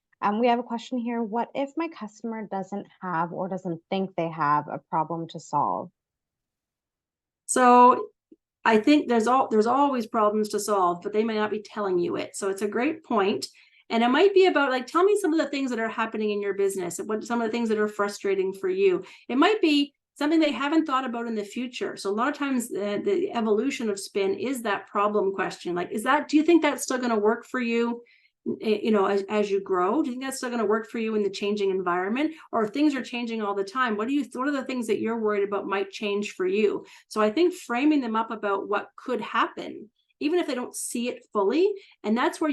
We have a question here. What if my customer doesn't have or doesn't think they have a problem to solve? So I think there's always problems to solve, but they may not be telling you it. So it's a great point. And it might be about, like, tell me some of the things that are happening in your business and what some of the things that are frustrating for you. It might be something they haven't thought about in the future. So a lot of times the evolution of spin is that problem question. Like, do you think that's still going to work for you? As you grow, do you think that's still going to work for you in the changing environment, or if things are changing all the time? What are the things that you're worried about might change for you? So I think framing them up about what could happen, even if they don't see it fully, and that's where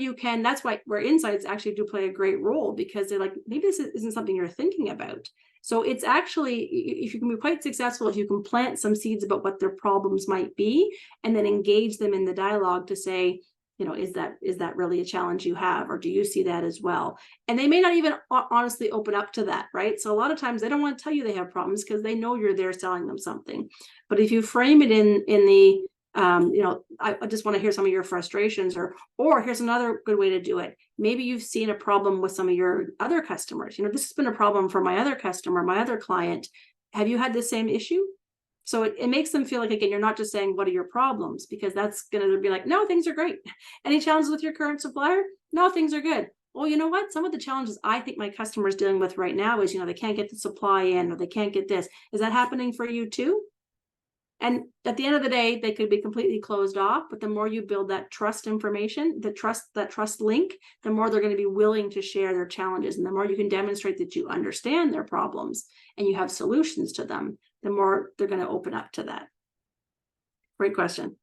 insights actually do play a great role, because they're like, maybe this isn't something you're thinking about. So it's actually, if you can be quite successful, if you can plant some seeds about what their problems might be, and then engage them in the dialogue to say, is that really a challenge you have, or do you see that as well? And they may not even honestly open up to that, right? So a lot of times they don't want to tell you they have problems because they know you're there selling them something. But if you frame it in the I just want to hear some of your frustrations, or here's another good way to do it. Maybe you've seen a problem with some of your other customers. This has been a problem for my other customer, my other client. have you had the same issue? So it makes them feel like, again, you're not just saying, what are your problems? Because that's going to be like, no, things are great. Any challenges with your current supplier? No, things are good. Well, you know what? Some of the challenges I think my customers dealing with right now is, they can't get the supply in, or they can't get this. Is that happening for you too? And at the end of the day, they could be completely closed off, but the more you build that trust information, that trust link, the more they're going to be willing to share their challenges. And the more you can demonstrate that you understand their problems and you have solutions to them, the more they're going to open up to that. Great question.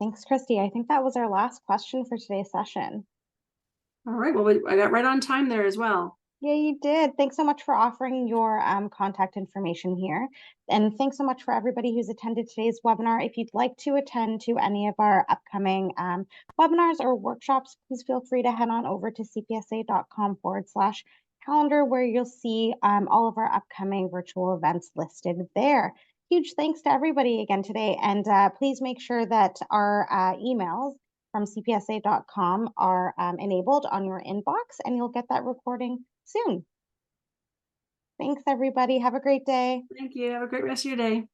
Thanks, Christy. I think that was our last question for today's session. All right. Well, I got right on time there as well. Yeah, you did. Thanks so much for offering your contact information here. And thanks so much for everybody who's attended today's webinar. If you'd like to attend to any of our upcoming webinars or workshops, please feel free to head on over to cpsa.com/calendar, where you'll see all of our upcoming virtual events listed there. Huge thanks to everybody again today. And please make sure that our emails from cpsa.com are enabled on your inbox, and you'll get that recording soon. Thanks, everybody. Have a great day. Thank you. Have a great rest of your day.